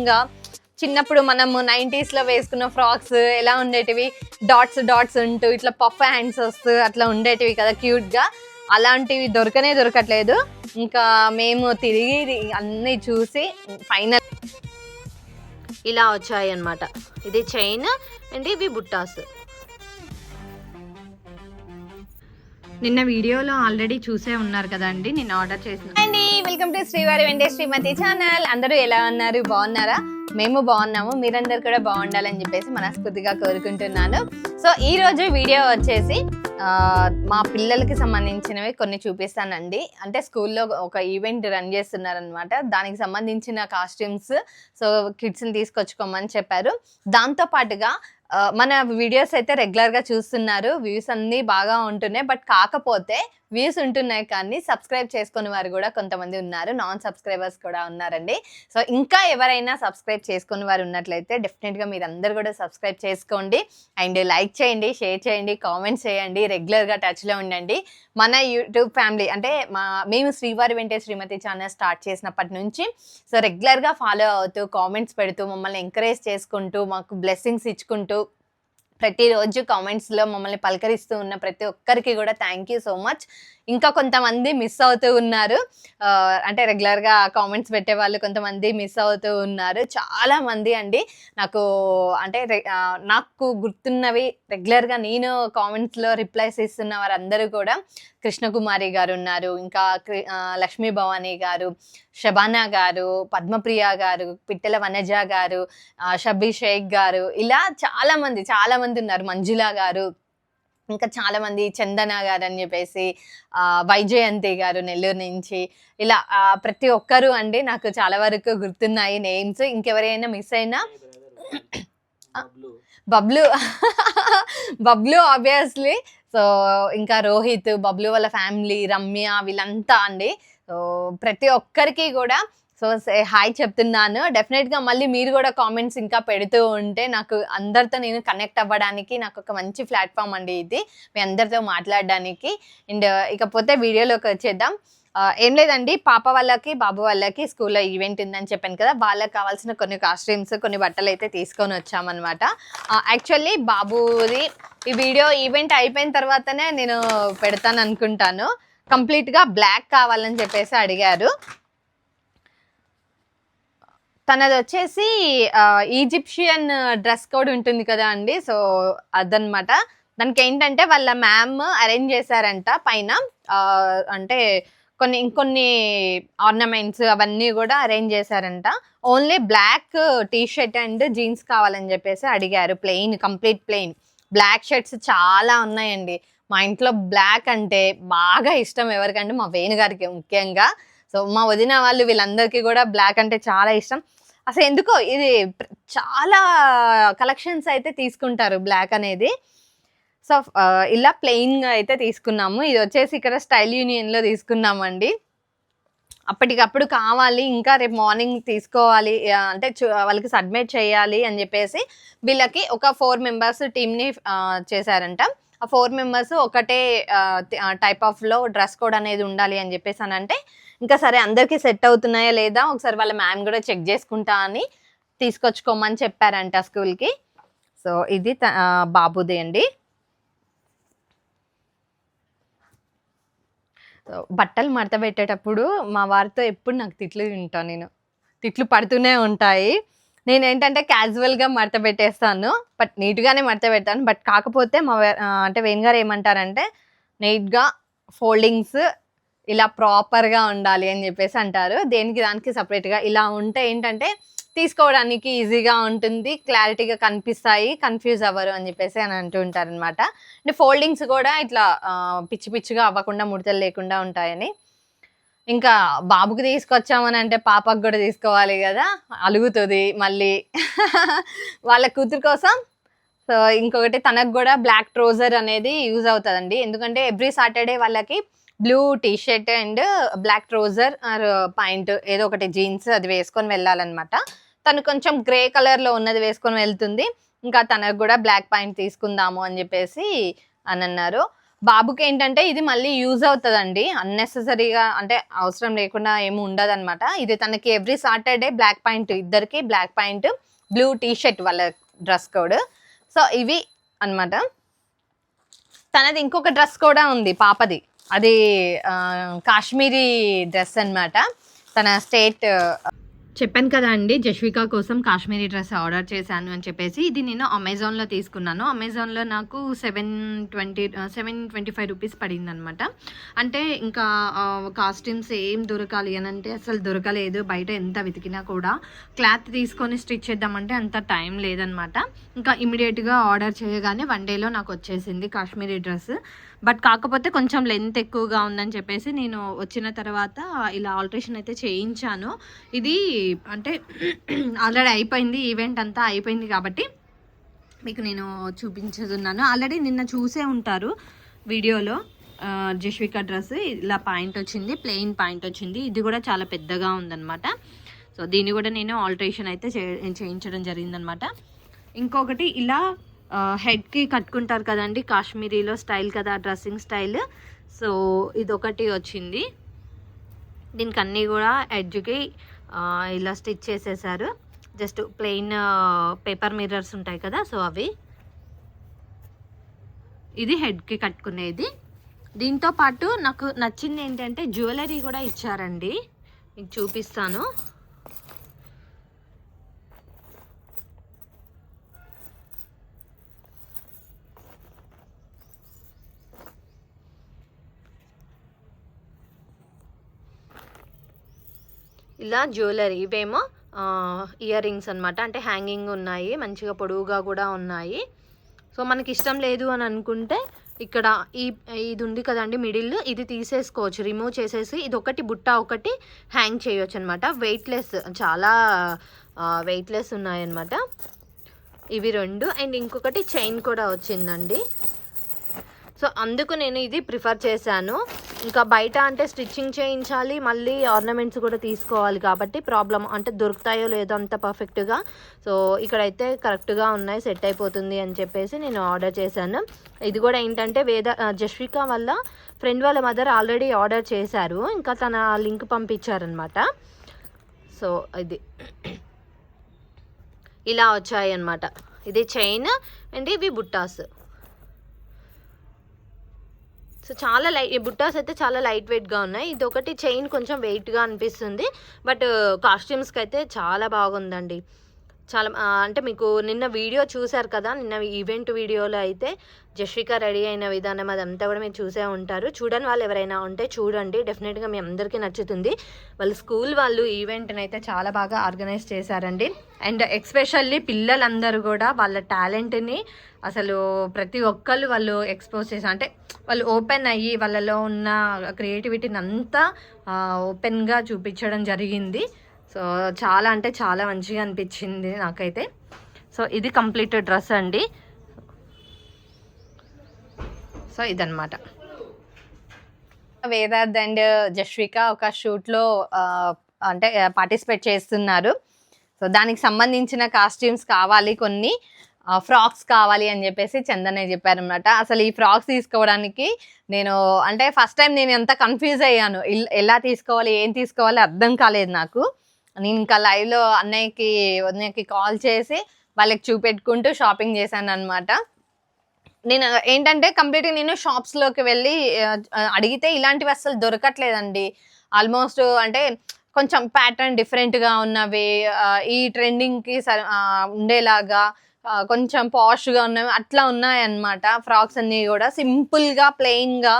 గా చిన్నప్పుడు మనము 90s లో వేసుకున్న ఫ్రాక్స్ ఎలా ఉండేటివి, డాట్స్ డాట్స్ ఉంటూ ఇట్లా పఫ్ హ్యాండ్స్ వస్తూ అట్లా ఉండేటివి కదా క్యూట్ గా. అలాంటివి దొరకట్లేదు. ఇంకా మేము తిరిగి అన్ని చూసి ఫైనల్ ఇలా వచ్చాయి అన్నమాట. ఇది చైన్ అండ్ ఇవి బుట్టాస్. నిన్న వీడియోలో ఆల్రెడీ చూసే ఉన్నారు కదండి, నేను ఆర్డర్ చేసిన అండి. వెల్కమ్ టు శ్రీవారి వెంటే శ్రీమతి ఛానల్. అందరూ ఎలా ఉన్నారు, బాగున్నారా? మేము బాగున్నాము, మీరందరూ కూడా బాగుండాలని చెప్పేసి మనస్ఫూర్తిగా కోరుకుంటున్నాను. సో ఈ రోజు వీడియో వచ్చేసి మా పిల్లలకి సంబంధించినవి కొన్ని చూపిస్తానండి. అంటే స్కూల్లో ఒక ఈవెంట్ రన్ చేస్తున్నారనమాట, దానికి సంబంధించిన కాస్ట్యూమ్స్. సో కిడ్స్ని తీసుకొచ్చుకోమని చెప్పారు. దాంతో పాటుగా మన వీడియోస్ అయితే రెగ్యులర్గా చూస్తున్నారు, వ్యూస్ అన్నీ బాగా ఉంటున్నాయి. బట్ కాకపోతే వ్యూస్ ఉంటున్నాయి కానీ సబ్స్క్రైబ్ చేసుకునే వారు కూడా కొంతమంది ఉన్నారు, నాన్ సబ్స్క్రైబర్స్ కూడా ఉన్నారండి. సో ఇంకా ఎవరైనా సబ్స్క్రైబ్ చేసుకునే వారు ఉన్నట్లయితే డెఫినెట్గా మీరు అందరు కూడా సబ్స్క్రైబ్ చేసుకోండి. అండ్ లైక్ చేయండి, షేర్ చేయండి, కామెంట్స్ చేయండి, రెగ్యులర్గా టచ్లో ఉండండి. మన యూట్యూబ్ ఫ్యామిలీ అంటే మేము శ్రీవారి వెంటే శ్రీమతి ఛానల్ స్టార్ట్ చేసినప్పటి నుంచి సో రెగ్యులర్గా ఫాలో అవుతూ కామెంట్స్ పెడుతూ మమ్మల్ని ఎంకరేజ్ చేసుకుంటూ మాకు బ్లెస్సింగ్స్ ఇచ్చుకుంటూ ప్రతిరోజు కామెంట్స్లో మమ్మల్ని పలకరిస్తూ ఉన్న ప్రతి ఒక్కరికి కూడా థ్యాంక్ యూ సో మచ్. ఇంకా కొంతమంది మిస్ అవుతూ ఉన్నారు, అంటే రెగ్యులర్గా కామెంట్స్ పెట్టే వాళ్ళు కొంతమంది మిస్ అవుతూ ఉన్నారు. చాలామంది అండి నాకు అంటే నాకు గుర్తున్నవి రెగ్యులర్గా నేను కామెంట్స్లో రిప్లైస్ ఇస్తున్న వారందరూ కూడా కృష్ణకుమారి గారు ఉన్నారు, ఇంకా లక్ష్మీ భవానీ గారు, షబానా గారు, పద్మప్రియ గారు, పిట్టెల వనజ గారు, షబ్బీ షేక్ గారు, ఇలా చాలామంది ఉన్నారు, మంజుల గారు, ఇంకా చాలామంది చందన గారు అని చెప్పేసి, వైజయంతి గారు నెల్లూరు నుంచి, ఇలా ప్రతి ఒక్కరు అండి నాకు చాలా వరకు గుర్తున్నాయి నేమ్స్. ఇంకెవరైనా మిస్ అయినా బబ్లు ఆబ్వియస్లీ. సో ఇంకా రోహిత్, బబ్లు వాళ్ళ ఫ్యామిలీ, రమ్య, వీళ్ళంతా అండి. సో ప్రతి ఒక్కరికి కూడా సో హాయ్ చెప్తున్నాను. డెఫినెట్గా మళ్ళీ మీరు కూడా కామెంట్స్ ఇంకా పెడుతూ ఉంటే నాకు అందరితో నేను కనెక్ట్ అవ్వడానికి నాకు ఒక మంచి ప్లాట్ఫామ్ అండి ఇది, మీ అందరితో మాట్లాడడానికి. అండ్ ఇకపోతే వీడియోలోకి వచ్చేద్దాం. ఏం లేదండి, పాప వాళ్ళకి బాబు వాళ్ళకి స్కూల్లో ఈవెంట్ ఉందని చెప్పాను కదా, వాళ్ళకి కావాల్సిన కొన్ని కాస్ట్యూమ్స్, కొన్ని బట్టలు అయితే తీసుకొని వచ్చామన్నమాట. యాక్చువల్లీ బాబుది ఈ వీడియో ఈవెంట్ అయిపోయిన తర్వాతనే నేను పెడతాను అనుకుంటాను. కంప్లీట్గా బ్లాక్ కావాలని చెప్పేసి అడిగారు. తనది వచ్చేసి ఈజిప్షియన్ డ్రెస్ కోడ్ ఉంటుంది కదా అండి, సో అదనమాట. దానికి ఏంటంటే వాళ్ళ మ్యామ్ అరేంజ్ చేశారంట పైన, అంటే ఇంకొన్ని ఆర్నమెంట్స్ అవన్నీ కూడా అరేంజ్ చేశారంట. Only black T shirt and jeans కావాలని చెప్పేసి అడిగారు, కంప్లీట్ ప్లెయిన్. బ్లాక్ షర్ట్స్ చాలా ఉన్నాయండి, మా ఇంట్లో బ్లాక్ అంటే బాగా ఇష్టం ఎవరికంటే మా వేణు గారికి ముఖ్యంగా. సో మా వదిన వాళ్ళు వీళ్ళందరికీ కూడా బ్లాక్ అంటే చాలా ఇష్టం. అసలు ఎందుకో ఇది చాలా కలెక్షన్స్ అయితే తీసుకుంటారు బ్లాక్ అనేది. సో ఇలా ప్లెయిన్గా అయితే తీసుకున్నాము. ఇది వచ్చేసి ఇక్కడ స్టైల్ యూనియన్లో తీసుకున్నామండి. అప్పటికప్పుడు కావాలి, ఇంకా రేపు మార్నింగ్ తీసుకోవాలి అంటే వాళ్ళకి సబ్మిట్ చేయాలి అని చెప్పేసి వీళ్ళకి ఒక 4 మెంబర్స్ టీమ్ని చేశారంట. ఆ 4 మెంబర్స్ ఒకటే టైప్ ఆఫ్లో డ్రెస్ కోడ్ అనేది ఉండాలి అని చెప్పేసి అని అంటే ఇంకా సరే అందరికీ సెట్ అవుతున్నాయా లేదా ఒకసారి వాళ్ళ మ్యామ్ కూడా చెక్ చేసుకుంటా అని తీసుకొచ్చుకోమని చెప్పారంట స్కూల్కి. సో ఇది బాబుది అండి. బట్టలు మడత పెట్టేటప్పుడు మా వారితో ఎప్పుడు నాకు తిట్లు పడుతూనే ఉంటాయి. నేనేంటంటే క్యాజువల్గా మడత పెట్టేస్తాను, బట్ నీట్గానే మడత పెడతాను. బట్ కాకపోతే అంటే వేణుగారు ఏమంటారంటే నీట్గా ఫోల్డింగ్స్ ఇలా ప్రాపర్గా ఉండాలి అని చెప్పేసి అంటారు. దానికి సపరేట్గా ఇలా ఉంటే ఏంటంటే తీసుకోవడానికి ఈజీగా ఉంటుంది, క్లారిటీగా కనిపిస్తాయి, కన్ఫ్యూజ్ అవ్వరు అని చెప్పేసి అని అంటూ ఉంటారనమాట. అంటే ఫోల్డింగ్స్ కూడా ఇట్లా పిచ్చిగా అవ్వకుండా, ముడతలు లేకుండా ఉంటాయని. ఇంకా బాబుకి తీసుకొచ్చామని అంటే పాపకు కూడా తీసుకోవాలి కదా, అలుగుతుంది మళ్ళీ వాళ్ళ కూతురు కోసం. సో ఇంకొకటి తనకు కూడా బ్లాక్ ట్రౌజర్ అనేది యూజ్ అవుతుందండి, ఎందుకంటే ఎవ్రీ సాటర్డే వాళ్ళకి blue T shirt and black trouser or pant ఏదో ఒకటి జీన్స్ అది వేసుకొని వెళ్ళాలన్నమాట. తను కొంచెం గ్రే కలర్లో ఉన్నది వేసుకొని వెళ్తుంది. ఇంకా తనకు కూడా బ్లాక్ పాయింట్ తీసుకుందాము అని చెప్పేసి అని అన్నారు. బాబుకి ఏంటంటే ఇది మళ్ళీ యూజ్ అవుతుందండి, అన్నెసెసరీగా అంటే అవసరం లేకుండా ఏమి ఉండదు అనమాట. ఇది తనకి ఎవ్రీ సాటర్డే బ్లాక్ పాయింట్, ఇద్దరికి black pant, blue T shirt వాళ్ళ డ్రెస్ కోడ్. సో ఇవి అనమాట. తనది ఇంకొక డ్రెస్ కూడా ఉంది పాపది, అది కాశ్మీరీ డ్రెస్ అనమాట. తన స్టేట్ చెప్పాను కదా అండి, జస్విక కోసం కాశ్మీరీ డ్రెస్ ఆర్డర్ చేశాను అని చెప్పేసి. ఇది నేను అమెజాన్లో తీసుకున్నాను. అమెజాన్లో నాకు 725 రూపీస్ పడింది అనమాట. అంటే ఇంకా కాస్ట్యూమ్స్ ఏం దొరకాలి అని అంటే అసలు దొరకలేదు, బయట ఎంత వెతికినా కూడా. క్లాత్ తీసుకొని స్టిచ్ చేద్దామంటే అంత టైం లేదనమాట. ఇంకా ఇమీడియట్గా ఆర్డర్ చేయగానే 1 డేలో నాకు వచ్చేసింది కాశ్మీరీ డ్రెస్. బట్ కాకపోతే కొంచెం లెంత్ ఎక్కువగా ఉందని చెప్పేసి నేను వచ్చిన తర్వాత ఇలా ఆల్టరేషన్ అయితే చేయించాను. ఇది అంటే ఆల్రెడీ అయిపోయింది, ఈవెంట్ అంతా అయిపోయింది కాబట్టి మీకు నేను చూపించుతున్నాను. ఆల్రెడీ నిన్న చూసే ఉంటారు వీడియోలో. జస్విక డ్రెస్ ఇలా పాయింట్ వచ్చింది, ప్లెయిన్ పాయింట్ వచ్చింది. ఇది కూడా చాలా పెద్దగా ఉందన్నమాట. సో దీన్ని కూడా నేను ఆల్టరేషన్ అయితే చేయించడం జరిగిందనమాట. ఇంకొకటి ఇలా హెడ్కి కట్టుకుంటారు కదండి, కాశ్మీరీలో స్టైల్ కదా డ్రెస్సింగ్ స్టైల్. సో ఇదొకటి వచ్చింది. దీనికి అన్నీ కూడా ఎడ్జ్కి ఇలా స్టిచ్ చేసేసారు. జస్ట్ ప్లెయిన్ పేపర్ మిర్రర్స్ ఉంటాయి కదా, సో అవి. ఇది హెడ్కి కట్టుకునేది. దీంతో పాటు నాకు నచ్చింది ఏంటంటే జ్యువెలరీ కూడా ఇచ్చారండి, మీకు చూపిస్తాను. ఇలా జ్యువెలరీ, ఇవేమో ఇయర్ రింగ్స్ అనమాట. అంటే హ్యాంగింగ్ ఉన్నాయి, మంచిగా పొడవుగా కూడా ఉన్నాయి. సో మనకి ఇష్టం లేదు అని అనుకుంటే ఇక్కడ ఇది ఉంది కదండి మిడిల్, ఇది తీసేసుకోవచ్చు, రిమూవ్ చేసేసి ఇది ఒకటి బుట్ట ఒకటి హ్యాంగ్ చేయొచ్చు అనమాట. వెయిట్లెస్, చాలా వెయిట్లెస్ ఉన్నాయన్నమాట ఇవి 2. అండ్ ఇంకొకటి చైన్ కూడా వచ్చిందండి. సో అందుకు నేను ఇది ప్రిఫర్ చేశాను. ఇంకా బయట అంటే స్టిచ్చింగ్ చేయించాలి, మళ్ళీ ఆర్నమెంట్స్ కూడా తీసుకోవాలి కాబట్టి ప్రాబ్లం, అంటే దొరుకుతాయో లేదో అంత పర్ఫెక్ట్గా. సో ఇక్కడైతే కరెక్ట్గా ఉన్నాయి, సెట్ అయిపోతుంది అని చెప్పేసి నేను ఆర్డర్ చేశాను. ఇది కూడా ఏంటంటే జస్విక వల్ల ఫ్రెండ్ వాళ్ళ మదర్ ఆల్రెడీ ఆర్డర్ చేశారు, ఇంకా తన లింక్ పంపించారనమాట. సో ఇది ఇలా వచ్చాయి అన్నమాట. ఇది చైన్ అండ్ ఇవి బుట్టాస్. సో చాలా బుట్టాస్ అయితే చాలా లైట్ వెయిట్గా ఉన్నాయి. ఇది ఒకటి చైన్ కొంచెం వెయిట్గా అనిపిస్తుంది, బట్ కాస్ట్యూమ్స్కి అయితే చాలా బాగుందండి. చాలా అంటే మీకు నిన్న వీడియో చూశారు కదా, నిన్న ఈవెంట్ వీడియోలో అయితే జస్విక రెడీ అయిన విధానం అదంతా కూడా మీరు చూసే ఉంటారు. చూడని వాళ్ళు ఎవరైనా ఉంటే చూడండి, డెఫినెట్గా మీ అందరికీ నచ్చుతుంది. వాళ్ళ స్కూల్ వాళ్ళు ఈవెంట్ని అయితే చాలా బాగా ఆర్గనైజ్ చేశారండి. అండ్ ఎక్స్పెషల్లీ పిల్లలందరూ కూడా వాళ్ళ టాలెంట్ని అసలు ప్రతి ఒక్కళ్ళు వాళ్ళు ఎక్స్పోజ్ చేశారు. అంటే వాళ్ళు ఓపెన్ అయ్యి వాళ్ళలో ఉన్న క్రియేటివిటీని అంతా ఓపెన్గా చూపించడం జరిగింది. సో చాలా అంటే చాలా మంచిగా అనిపించింది నాకైతే. సో ఇది కంప్లీట్ డ్రెస్ అండి. సో ఇదన్నమాట. వేదార్థ్ అండ్ జస్విక ఒక షూట్లో అంటే పార్టిసిపేట్ చేస్తున్నారు. సో దానికి సంబంధించిన కాస్ట్యూమ్స్ కావాలి, కొన్ని ఫ్రాక్స్ కావాలి అని చెప్పేసి చందనే చెప్పారనమాట. అసలు ఈ ఫ్రాక్స్ తీసుకోవడానికి నేను అంటే ఫస్ట్ టైం నేను ఎంత కన్ఫ్యూజ్ అయ్యాను, ఎలా తీసుకోవాలి ఏం తీసుకోవాలి అర్థం కాలేదు నాకు. నేను ఇంకా లైవ్లో అన్నయ్యకి కాల్ చేసి వాళ్ళకి చూపెట్టుకుంటూ షాపింగ్ చేశాను అనమాట. నేను ఏంటంటే కంప్లీట్గా నేను షాప్స్లోకి వెళ్ళి అడిగితే ఇలాంటివి అసలు దొరకట్లేదండి. ఆల్మోస్ట్ అంటే కొంచెం ప్యాటర్న్ డిఫరెంట్గా ఉన్నవి, ఈ ట్రెండింగ్కి ఉండేలాగా కొంచెం పాష్గా ఉన్నవి అట్లా ఉన్నాయన్నమాట. ఫ్రాక్స్ అన్నీ కూడా సింపుల్గా ప్లెయిన్గా,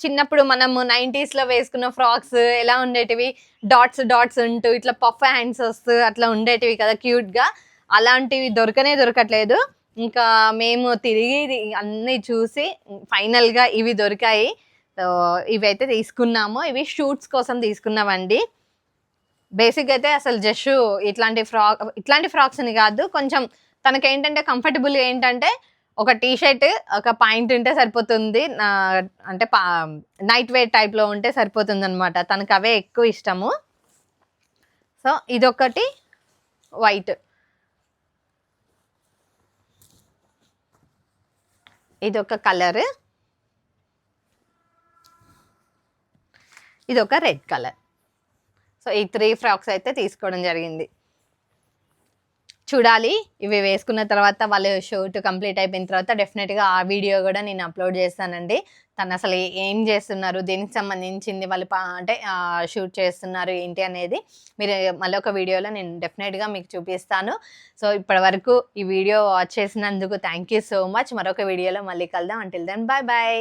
చిన్నప్పుడు మనము 90s వేసుకున్న ఫ్రాక్స్ ఎలా ఉండేటివి, డాట్స్ ఉంటూ ఇట్లా పఫ్ హ్యాండ్స్ వస్తూ అట్లా ఉండేటివి కదా క్యూట్గా, అలాంటివి దొరకట్లేదు. ఇంకా మేము తిరిగి అన్నీ చూసి ఫైనల్గా ఇవి దొరికాయి. ఇవైతే తీసుకున్నాము. ఇవి షూట్స్ కోసం తీసుకున్నామండి. బేసిక్ అయితే అసలు జస్ట్ ఇట్లాంటి ఫ్రాక్స్ అని కాదు, కొంచెం తనకేంటంటే కంఫర్టబుల్ ఏంటంటే ఒక టీ షర్ట్ ఒక పాయింట్ ఉంటే సరిపోతుంది, అంటే నైట్ వేర్ టైప్లో ఉంటే సరిపోతుంది అనమాట. తనకు అవే ఎక్కువ ఇష్టము. సో ఇదొకటి వైట్, ఇదొక కలర్, ఇది ఒక రెడ్ కలర్. సో ఈ 3 ఫ్రాక్స్ అయితే తీసుకోవడం జరిగింది. చూడాలి ఇవి వేసుకున్న తర్వాత వాళ్ళు షూట్ కంప్లీట్ అయిపోయిన తర్వాత డెఫినెట్గా ఆ వీడియో కూడా నేను అప్లోడ్ చేస్తానండి. తను అసలు ఏం చేస్తున్నారు, దేనికి సంబంధించింది వాళ్ళు అంటే షూట్ చేస్తున్నారు ఏంటి అనేది మీరు మళ్ళీ ఒక వీడియోలో నేను డెఫినెట్గా మీకు చూపిస్తాను. సో ఇప్పటి వరకు ఈ వీడియో వాచ్ చేసినందుకు థ్యాంక్ యూ సో మచ్. మరొక వీడియోలో మళ్ళీ కలుద్దాం. Until then bye bye.